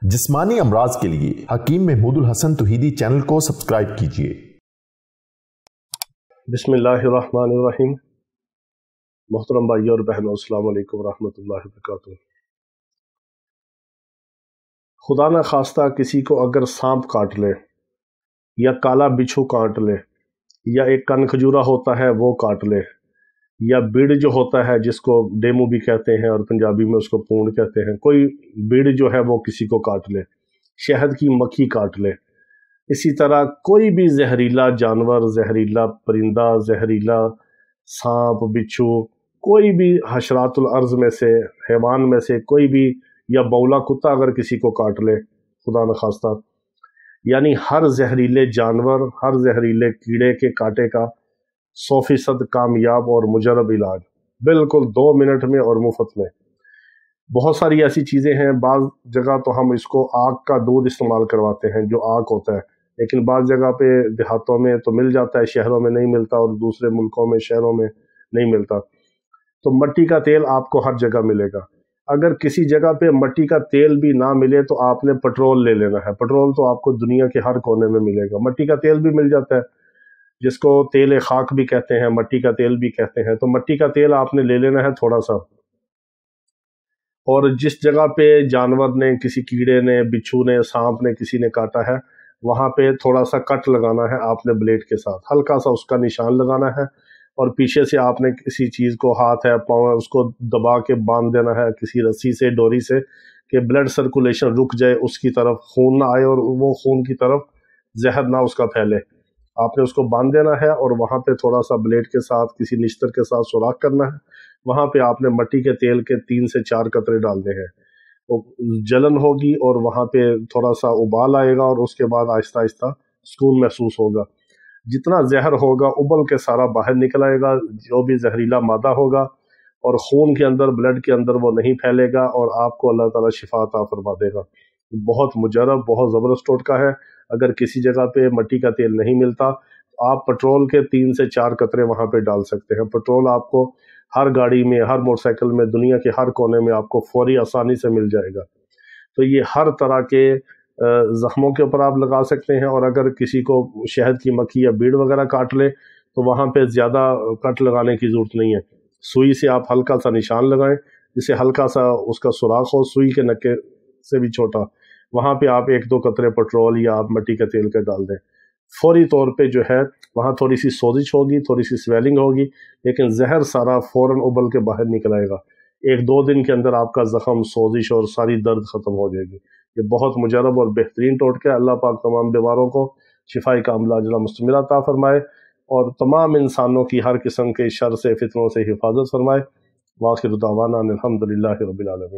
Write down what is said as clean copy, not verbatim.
जिस्मानी अमराज के लिए हकीम महमूदुल हसन तौहीदी चैनल को सब्सक्राइब कीजिए। बिस्मिल्लाहिर्रहमानिर्रहीम। मोहतरम भाइयों और बहनों, अस्सलाम वालेकुम रहमतुल्लाहि व बरकातुहू। खुदा न खास्ता किसी को अगर सांप काट ले या काला बिच्छू काट ले या एक कन खजूरा होता है वो काट ले या बीड़ जो होता है जिसको डेमू भी कहते हैं और पंजाबी में उसको पूंड कहते हैं, कोई बीड़ जो है वो किसी को काट ले, शहद की मक्खी काट ले, इसी तरह कोई भी जहरीला जानवर, जहरीला परिंदा, जहरीला सांप, बिच्छू, कोई भी हशरातुल अर्ज़ में से, हैवान में से कोई भी, या बौला कुत्ता अगर किसी को काट ले खुदा न खास्ता, यानी हर जहरीले जानवर, हर जहरीले कीड़े के कांटे का 100% कामयाब और मुजरब इलाज, बिल्कुल 2 मिनट में और मुफ्त में। बहुत सारी ऐसी चीज़ें हैं, बाज़ जगह तो हम इसको आग का दूध इस्तेमाल करवाते हैं, जो आग होता है, लेकिन बाज़ जगह पे देहातों में तो मिल जाता है, शहरों में नहीं मिलता और दूसरे मुल्कों में, शहरों में नहीं मिलता। तो मट्टी का तेल आपको हर जगह मिलेगा। अगर किसी जगह पे मट्टी का तेल भी ना मिले तो आपने पेट्रोल ले लेना है। पेट्रोल तो आपको दुनिया के हर कोने में मिलेगा। मट्टी का तेल भी मिल जाता है, जिसको तेल खाक भी कहते हैं, मट्टी का तेल भी कहते हैं। तो मट्टी का तेल आपने ले लेना है थोड़ा सा, और जिस जगह पे जानवर ने, किसी कीड़े ने, बिच्छू ने, सांप ने, किसी ने काटा है, वहाँ पे थोड़ा सा कट लगाना है आपने ब्लेड के साथ, हल्का सा उसका निशान लगाना है, और पीछे से आपने किसी चीज़ को, हाथ है, पाँव है, उसको दबा के बांध देना है किसी रस्सी से, डोरी से, कि ब्लड सर्कुलेशन रुक जाए, उसकी तरफ खून ना आए और वो खून की तरफ जहर ना उसका फैले। आपने उसको बांध देना है और वहाँ पे थोड़ा सा ब्लेड के साथ, किसी निश्तर के साथ सुराख करना है। वहाँ पे आपने मट्टी के तेल के 3 से 4 कतरे डालने हैं। तो जलन होगी और वहाँ पे थोड़ा सा उबाल आएगा और उसके बाद आहिस्ता आहिस्ता सुकून महसूस होगा। जितना जहर होगा उबल के सारा बाहर निकल आएगा, जो भी जहरीला मादा होगा, और खून के अंदर, ब्लड के अंदर वो नहीं फैलेगा और आपको अल्लाह ताला शिफा अता फरमा देगा। बहुत मुजरब, बहुत ज़बरदस्त टोटका है। अगर किसी जगह पे मट्टी का तेल नहीं मिलता तो आप पेट्रोल के 3 से 4 कतरे वहाँ पे डाल सकते हैं। पेट्रोल आपको हर गाड़ी में, हर मोटरसाइकिल में, दुनिया के हर कोने में आपको फौरी आसानी से मिल जाएगा। तो ये हर तरह के ज़ख्मों के ऊपर आप लगा सकते हैं। और अगर किसी को शहद की मक्खी या बीड़ वगैरह काट ले तो वहाँ पे ज़्यादा कट लगाने की ज़रूरत नहीं है। सुई से आप हल्का सा निशान लगाएं, जिससे हल्का सा उसका सुराख हो, सुई के नक्के से भी छोटा, वहाँ पे आप 1-2 कतरे पेट्रोल या आप मट्टी का तेल का डाल दें। फौरी तौर पे जो है वहाँ थोड़ी सी सोजिश होगी, थोड़ी सी स्वेलिंग होगी, लेकिन जहर सारा फ़ौरन उबल के बाहर निकल आएगा। 1-2 दिन के अंदर आपका ज़ख्म, सोजिश और सारी दर्द ख़त्म हो जाएगी। ये बहुत मुजरब और बेहतरीन टोटका है। अल्लाह पाक तमाम बीमारों को शिफाई कामिला अजला मुस्तमिला अता फरमाए और तमाम इंसानों की हर किस्म के शर से, फितनों से हिफाजत फरमाए। वाखिर दावाना अनिल हम्दुलिल्लाहि रब्बिल आलमीन।